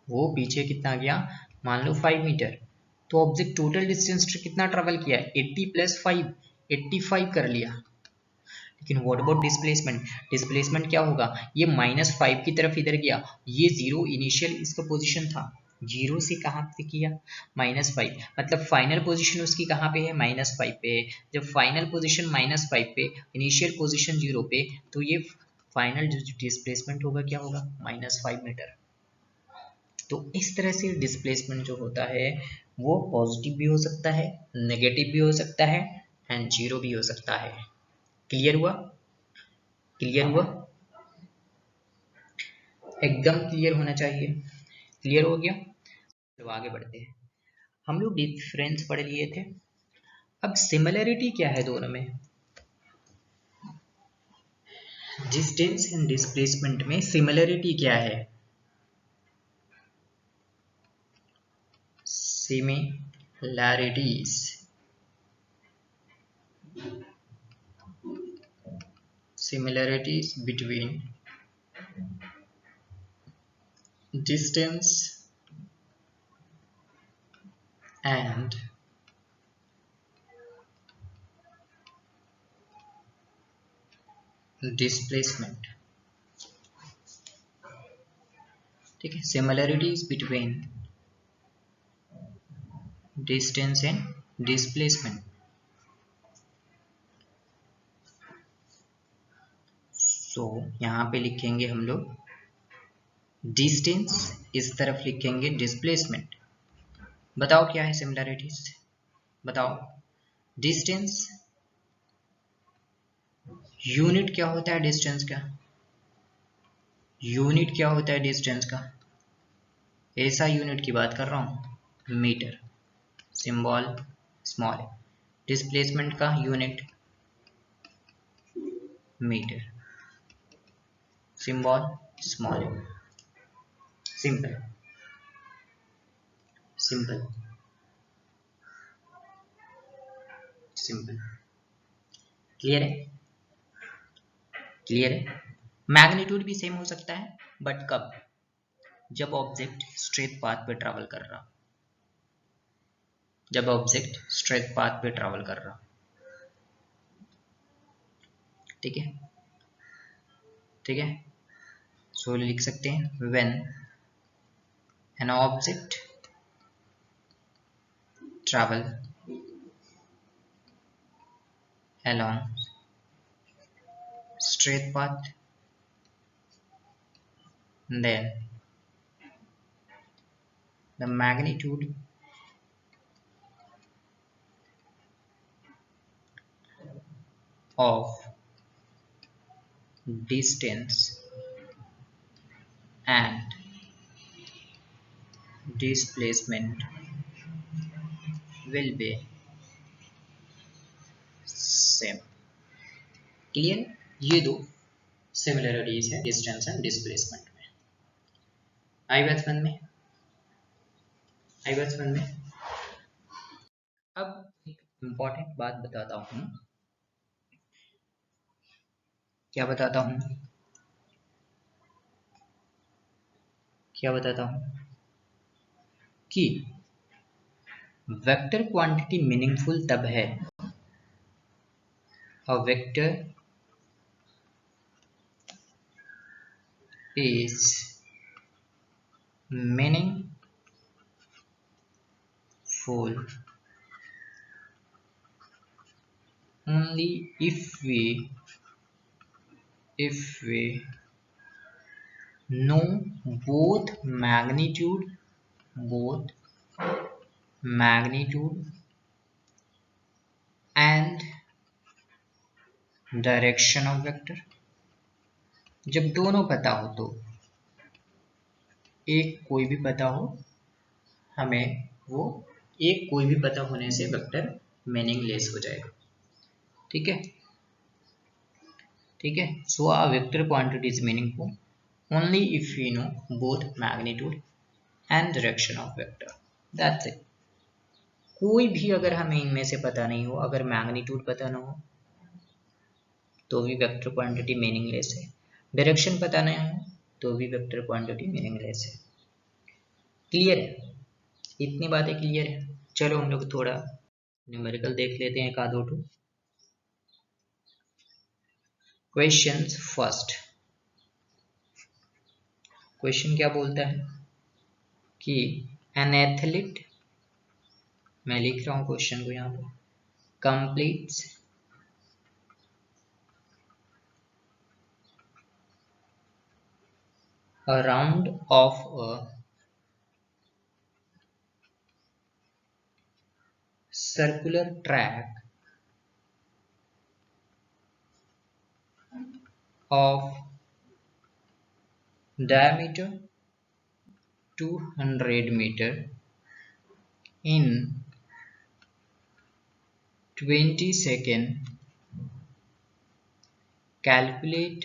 Speaker 1: वो पीछे कितना गया, मान लो 5 मीटर, तो ऑब्जेक्ट टोटल डिस्टेंस कितना ट्रेवल किया, 80 प्लस 5, 85 कर लिया। लेकिन व्हाट अबाउट डिस्प्लेसमेंट, डिस्प्लेसमेंट क्या होगा, ये -5 की तरफ इधर गया, ये जीरो इनिशियल इसका पोजीशन था, जीरो से कहाँ पे किया, -5, मतलब फाइनल पोजीशन उसकी कहाँ पे है, -5 पे है। जब फाइनल पोजीशन -5 पे, इनिशियल पोजीशन 0 पे, तो ये फाइनल जो डिस्प्लेसमेंट होगा क्या होगा, -5 मीटर। तो इस तरह से डिस्प्लेसमेंट जो होता है वो पॉजिटिव भी हो सकता है, नेगेटिव भी हो सकता है एंड जीरो भी हो सकता है। क्लियर हुआ, क्लियर हुआ, एकदम क्लियर होना चाहिए। क्लियर हो गया, तो आगे बढ़ते हैं। हम लोग डिफरेंस पढ़ लिए थे, अब सिमिलरिटी क्या है दोनों में, डिस्टेंस एंड डिस्प्लेसमेंट में सिमिलरिटी क्या है, similarities, similarities between distance and displacement, ठीक है, similarities between distance and displacement। सो यहाँ पे लिखेंगे हम लोग डिस्टेंस, इस तरफ लिखेंगे डिस्प्लेसमेंट। बताओ क्या है सिमिलैरिटीज, बताओ। डिस्टेंस, यूनिट क्या होता है डिस्टेंस का, यूनिट क्या होता है डिस्टेंस का, ऐसा यूनिट की बात कर रहा हूं, मीटर, सिंबल स्मॉल है। डिस्प्लेसमेंट का यूनिट मीटर, सिंबल स्मॉल है। Simple, simple, simple. क्लियर है, क्लियर है। मैग्नीट्यूड भी सेम हो सकता है, बट कब, जब ऑब्जेक्ट स्ट्रेट पाथ पे ट्रैवल कर रहा, जब ऑब्जेक्ट स्ट्रेट पाथ पे ट्रैवल कर रहा, ठीक है, ठीक है। सो लिख सकते हैं when an object travel along straight path, then the magnitude of distance and displacement will be same। Clear, ये दो सिमिलरिटीज है डिस्टेंस एंड डिस्प्लेसमेंट में। आई बात समझ में, आई बात समझ में। अब एक इंपॉर्टेंट बात बताता हूं, क्या बताता हूं, क्या बताता हूं कि वेक्टर क्वांटिटी मीनिंगफुल तब है, a vector is meaningful only if we know both magnitude and direction of vector। जब दोनों पता हो तो, एक कोई भी पता हो, हमें वो एक कोई भी पता होने से वेक्टर मीनिंगलेस हो जाएगा। ठीक है, ठीक है। So a vector quantity is meaningful only if we know both magnitude and direction of vector. That's it. कोई भी अगर हमें इनमें से पता नहीं हो, अगर मैग्नीट्यूड पता ना हो तो भी वेक्टर क्वांटिटी मीनिंगलेस है, डायरेक्शन पता नहीं हो तो भी वेक्टर क्वांटिटी मीनिंगलेस है। क्लियर है? इतनी बातें क्लियर है। चलो हम लोग थोड़ा न्यूमेरिकल देख लेते हैं, एक आधो टू क्वेश्चंस। फर्स्ट क्वेश्चन क्या बोलता है कि एन एथलीट, मैं लिख रहा हूं क्वेश्चन को यहाँ पर, completes a round of a circular track of diameter 200 meter in 20 seconds. Calculate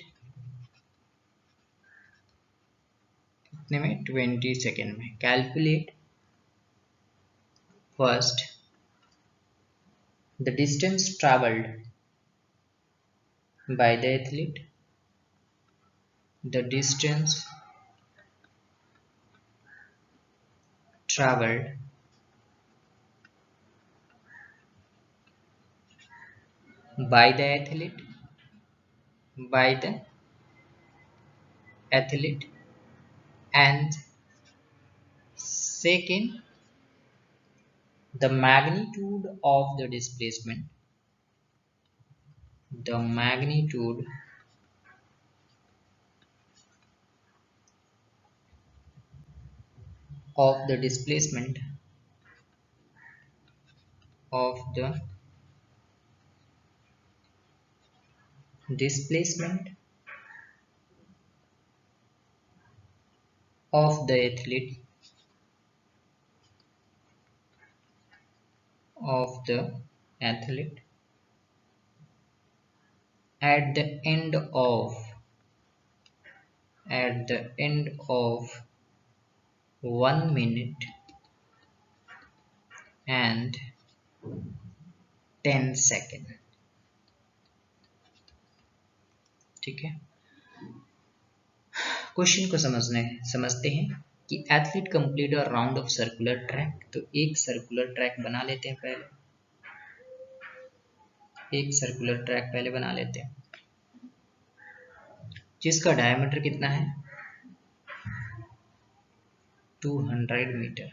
Speaker 1: कितने में? 20 सेकेंड में। Calculate first the distance traveled by the athlete, the distance traveled by the athlete, and second the magnitude of the displacement, the magnitude of the displacement of the athlete at the end of 1 minute and 10 second. ठीक है, question को समझते हैं कि athlete complete a round of circular track. तो एक circular track बना लेते हैं पहले, एक सर्कुलर ट्रैक पहले बना लेते हैं जिसका डायमीटर कितना है? 200 मीटर।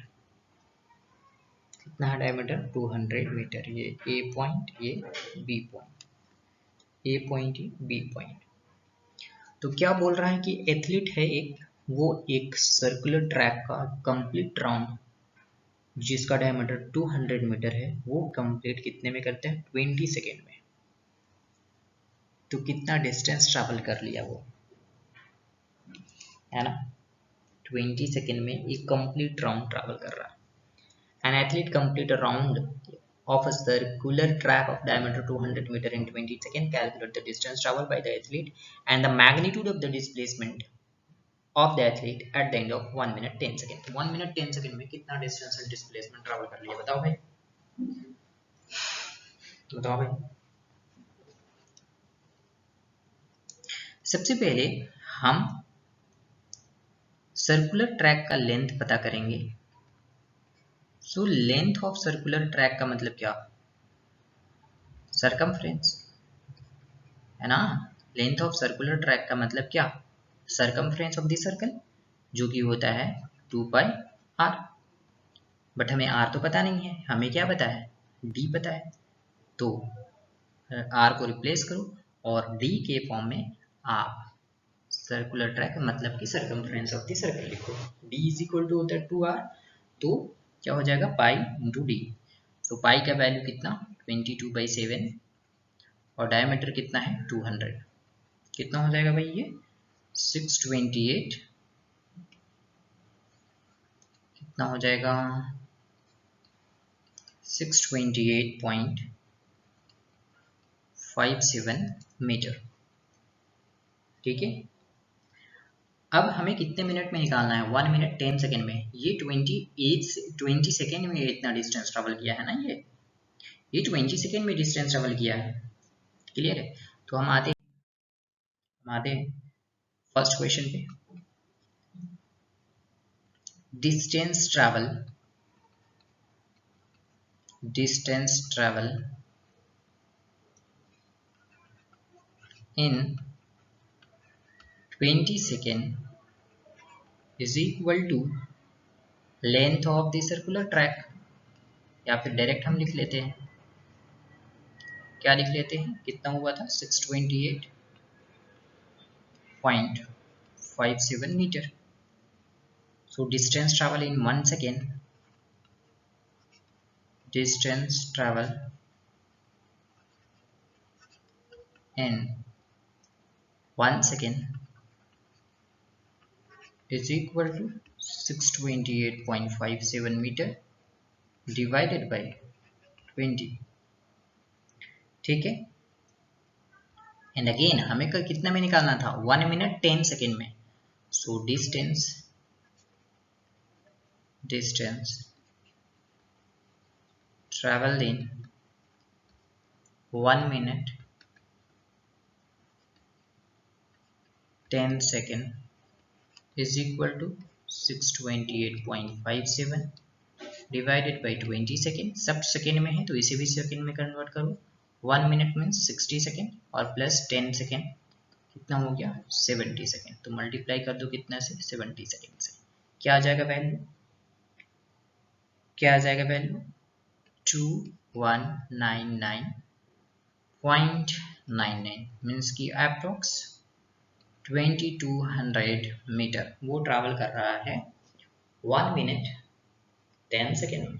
Speaker 1: कितना है डायमीटर? 200 मीटर। ये ए पॉइंट, ये बी पॉइंट, ए पॉइंट, ये बी पॉइंट। तो क्या बोल रहा है कि एथलीट है एक, वो एक सर्कुलर ट्रैक का कंप्लीट राउंड जिसका डायमीटर 200 मीटर है वो कंप्लीट कितने में करता है? 20 सेकेंड में। तो कितना डिस्टेंस ट्रैवल कर लिया वो, है ना? 20 सेकेंड में एक कंप्लीट राउंड ट्रैवल कर रहा है। An athlete complete a round of a circular track of diameter 200 meter in 20 seconds. Calculate the distance traveled by the athlete and the magnitude of the displacement of the athlete at the end of 1 minute 10 seconds. 1 minute 10 second में कितना distance और displacement travel कर लिया? बताओ भाई, बताओ भाई। सबसे पहले हम सर्कुलर ट्रैक का लेंथ पता करेंगे। So length of circular track का मतलब क्या? सरकमफ्रेंस, है ना? लेंथ ऑफ सर्कुलर ट्रैक का मतलब क्या? सरकमफ्रेंस ऑफ द सर्कल, जो कि होता है 2 पाई आर। बट हमें आर तो पता नहीं है, हमें क्या पता है? डी पता है। तो आर को रिप्लेस करो और डी के फॉर्म में आप सर्कुलर ट्रैक मतलब कि सरकमफ्रेंस ऑफ द सर्कल लिखो। डी इज इक्वल टू होता है 2r, तो क्या हो जाएगा? Pi into D. तो पाई का वैल्यू कितना? 22/7 और डायमीटर कितना है? 200। कितना हो जाएगा भाई ये? 628 कितना हो जाएगा 628.57 मीटर। ठीक है, अब हमें कितने मिनट में निकालना है? 1 मिनट 10 सेकेंड में। ये 20 सेकेंड में इतना डिस्टेंस ट्रेवल किया है ना, ये 20 सेकेंड में डिस्टेंस ट्रेवल किया है। क्लियर है? तो हम आते हैं फर्स्ट क्वेश्चन पे। Distance travel in 20 second is equal to length of the circular track. या फिर डायरेक्ट हम लिख लेते हैं, क्या लिख लेते हैं? कितना हुआ था? 628.57 metre. So distance travel in 1 second, distance travel in 1 second is equal to 628.57 meter divided by 20। ठीक है, एंड अगेन हमें कितना में निकालना था? 1 मिनट 10 सेकेंड में। So distance traveled in 1 minute 10 second is equal to 628.57 divided by 20 second. सब second में है तो इसे भी सेकेंड में कन्वर्ट करो। 1 मिनट मीन्स 60 सेकेंड और प्लस 10 सेकेंड कितना हो गया? 70 सेकेंड। तो मल्टीप्लाई कर दो कितना से? 70 सेकेंड से। क्या आ जाएगा वैल्यू? 2199.99 मीन्स की अप्रॉक्स 2200 मीटर वो ट्रैवल कर रहा है 1 मिनट 10 सेकेंड में,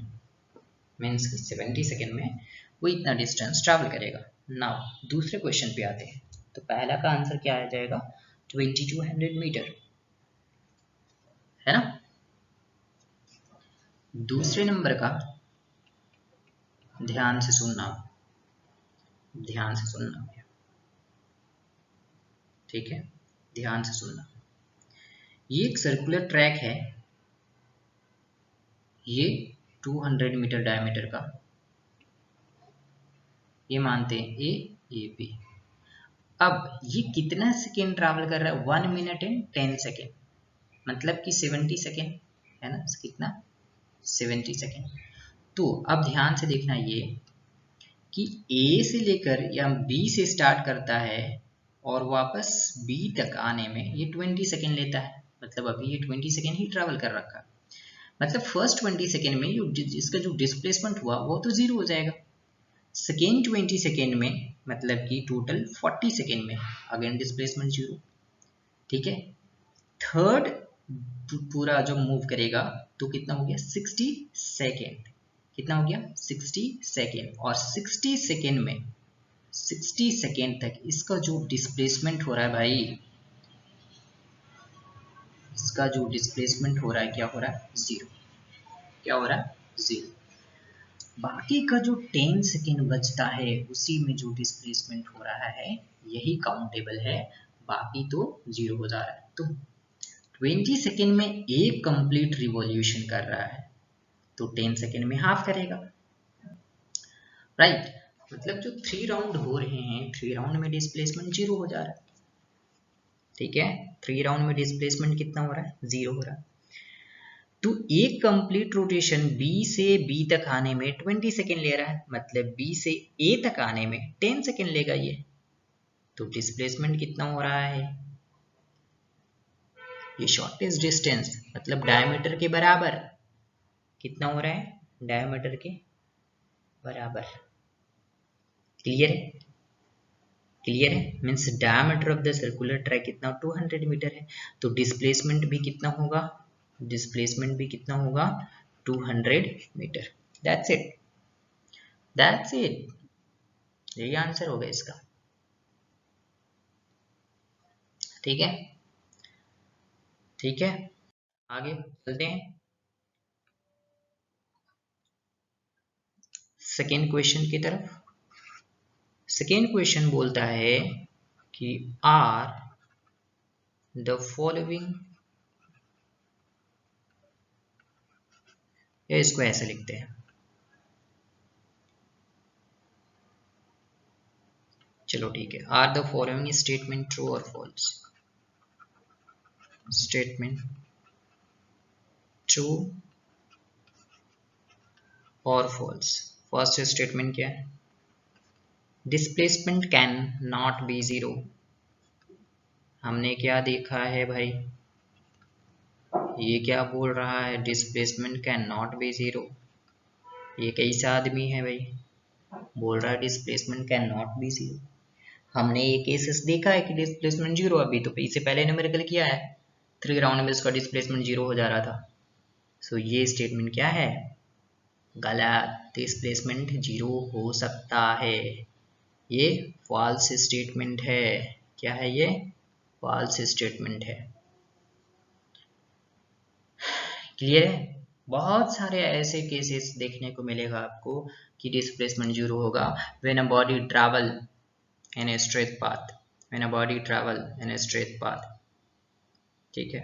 Speaker 1: मीन्स की 70 सेकेंड में वो इतना डिस्टेंस ट्रैवल करेगा। नाउ दूसरे क्वेश्चन पे आते हैं। तो पहला का आंसर क्या आ जाएगा? 2200 मीटर, है ना। दूसरे नंबर का ध्यान से सुनना, ठीक है, ध्यान से सुनना। ये एक सर्कुलर ट्रैक है, ये 200 मीटर डायमीटर का, ये मानते हैं ए बी। अब ये कितना सेकेंड ट्रैवल कर रहा है? 1 मिनट एंड 10 सेकेंड, मतलब कि 70 सेकेंड, है ना। कितना? 70 सेकेंड। तो अब ध्यान से देखना ये कि ए से लेकर या बी से स्टार्ट करता है और वापस बी तक आने में ये 20 सेकेंड लेता है। मतलब अभी ये 20 सेकेंड ही ट्रैवल कर रखा है। मतलब फर्स्ट 20 सेकेंड में इसका जो डिस्प्लेसमेंट हुआ वो तो जीरो हो जाएगा। सेकेंड 20 सेकेंड में मतलब कि टोटल 40 सेकेंड में अगेन डिस्प्लेसमेंट जीरो। ठीक है, थर्ड पूरा जो मूव करेगा तो कितना हो गया? 60 सेकेंड। कितना हो गया? 60 सेकेंड। और 60 सेकेंड में 60 सेकेंड तक इसका जो डिस्प्लेसमेंट हो रहा है भाई, इसका जो डिस्प्लेसमेंट हो रहा है क्या हो रहा है? जीरो। क्या हो रहा है? जीरो। बाकी का जो 10 सेकेंड बचता है उसी में जो डिस्प्लेसमेंट हो रहा है यही काउंटेबल है, बाकी तो जीरो हो जा रहा है। तो 20 सेकेंड में एक कंप्लीट रिवॉल्यूशन कर रहा है तो 10 सेकेंड में हाफ करेगा, राइट। मतलब जो 3 राउंड हो रहे हैं, 3 राउंड में डिस्प्लेसमेंट जीरो हो जा रहा है। ठीक है, 3 राउंड में डिस्प्लेसमेंट कितना हो रहा है? जीरो हो रहा है। तो एक कंप्लीट रोटेशन बी से बी तक आने में 20 सेकेंड ले रहा है, मतलब बी से ए तक आने में 10 सेकेंड लेगा ये। तो डिस्प्लेसमेंट कितना हो रहा है? ये शॉर्टेस्ट डिस्टेंस मतलब डायमीटर के बराबर कितना हो रहा है? डायमीटर के बराबर। क्लियर है? क्लियर है, means diameter of the circular track कितना? 200 मीटर है। तो डिस्प्लेसमेंट भी कितना होगा? डिस्प्लेसमेंट भी कितना होगा? 200 metre. That's it, that's it. यही आंसर होगा इसका। ठीक है, ठीक है, आगे चलते हैं। सेकेंड क्वेश्चन की तरफ। सेकेंड क्वेश्चन बोलता है कि आर द फॉलोइंग, या इसको ऐसे लिखते हैं, चलो ठीक है, are the following statement true और फॉल्स। स्टेटमेंट ट्रू और फॉल्स। फर्स्ट स्टेटमेंट क्या है? Displacement can not be zero. हमने क्या देखा है भाई, ये क्या बोल रहा है, displacement can not be zero. ये कैसा आदमी है भाई, बोल रहा है displacement can not be zero. हमने ये केसेस देखा है कि डिस्प्लेसमेंट जीरो, अभी तो इससे पहले न्यूमेरिकल किया है, 3 राउंड में उसका डिस्प्लेसमेंट जीरो हो जा रहा था। सो ये स्टेटमेंट क्या है, गलत। डिस्प्लेसमेंट जीरो हो सकता है, ये फॉल्स स्टेटमेंट है। क्या है ये? फॉल्स स्टेटमेंट है। क्लियर है? बहुत सारे ऐसे केसेस देखने को मिलेगा आपको कि डिस्प्लेसमेंट जीरो होगा when a body travel in a straight path, when a body travel in a straight path. ठीक है,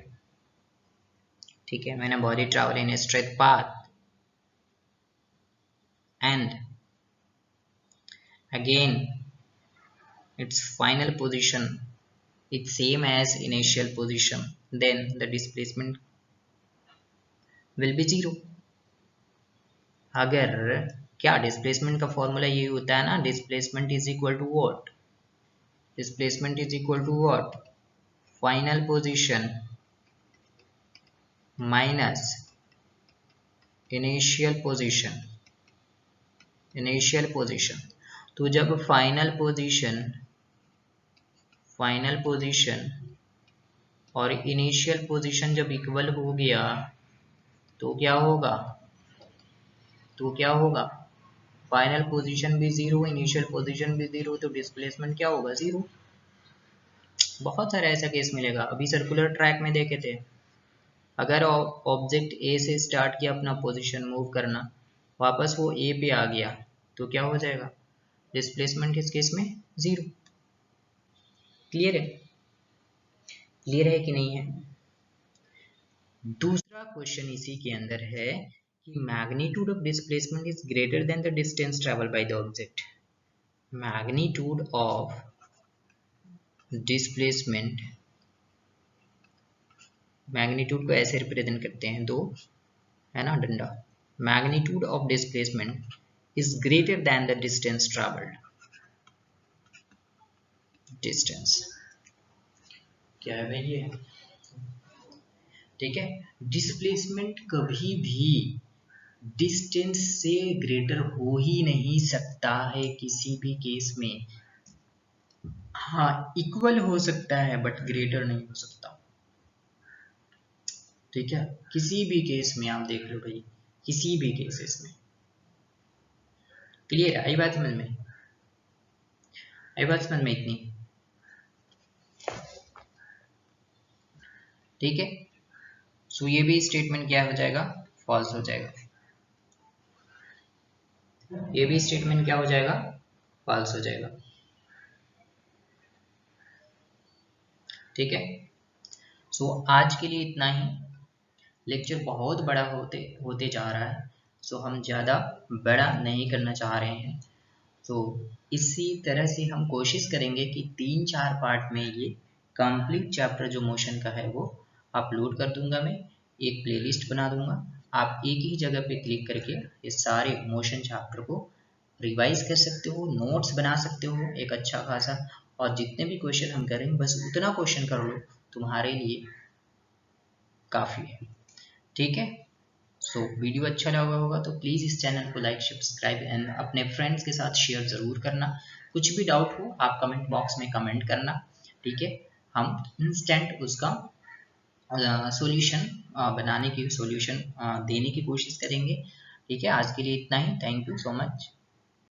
Speaker 1: ठीक है, when a body travel in a straight path and again its final position is same as initial position, then the displacement will be zero। अगर क्या displacement का formula ये होता है ना, displacement is equal to what, displacement is equal to what, final position minus initial position, initial position. तो जब final position और इनिशियल पोजीशन जब इक्वल हो गया तो क्या होगा, फाइनल पोजीशन भी जीरो, इनिशियल पोजीशन भी जीरो, तो डिस्प्लेसमेंट क्या होगा, जीरो। बहुत सारा ऐसा केस मिलेगा। अभी सर्कुलर ट्रैक में देखे थे, अगर ऑब्जेक्ट ए से स्टार्ट किया अपना पोजीशन मूव करना, वापस वो ए पे आ गया तो क्या हो जाएगा, डिस्प्लेसमेंट इस केस में जीरो। क्लियर है? क्लियर है कि नहीं है? दूसरा क्वेश्चन इसी के अंदर है कि magnitude of displacement is greater than the distance travel by the object. Magnitude of displacement, magnitude को ऐसे रिप्रेजेंट करते हैं, दो है ना डंडा, magnitude of displacement is greater than the distance travelled. Distance क्या है भाई ये, ठीक है। डिस्प्लेसमेंट कभी भी डिस्टेंस से ग्रेटर हो ही नहीं सकता है किसी भी केस में। हाँ, इक्वल हो सकता है बट ग्रेटर नहीं हो सकता। ठीक है, किसी भी केस में आप देख लो भाई, किसी भी केसेस में। क्लियर है? आई बात समझ में? आई बात समझ में इतनी? ठीक है, सो ये भी स्टेटमेंट क्या हो जाएगा, फॉल्स हो जाएगा। ये भी स्टेटमेंट क्या हो जाएगा, फॉल्स हो जाएगा। ठीक है, सो आज के लिए इतना ही। लेक्चर बहुत बड़ा होते जा रहा है, सो हम ज़्यादा बड़ा नहीं करना चाह रहे हैं। तो इसी तरह से हम कोशिश करेंगे कि 3-4 पार्ट में ये कंप्लीट चैप्टर जो मोशन का है वो अपलोड कर दूंगा। मैं एक प्लेलिस्ट बना दूंगा, आप एक ही जगह पे क्लिक करके ये सारे मोशन चैप्टर को रिवाइज कर सकते हो, नोट्स बना सकते हो एक अच्छा खासा, और जितने भी क्वेश्चन हम करेंगे बस उतना क्वेश्चन कर लो, तुम्हारे लिए काफ़ी है। ठीक है, सो वीडियो अच्छा लगा होगा तो प्लीज़ इस चैनल को लाइक, सब्सक्राइब एंड अपने फ्रेंड्स के साथ शेयर ज़रूर करना। कुछ भी डाउट हो आप कमेंट बॉक्स में कमेंट करना। ठीक है, हम इंस्टेंट उसका सॉल्यूशन बनाने की, सॉल्यूशन देने की कोशिश करेंगे। ठीक है, आज के लिए इतना ही। Thank you so much.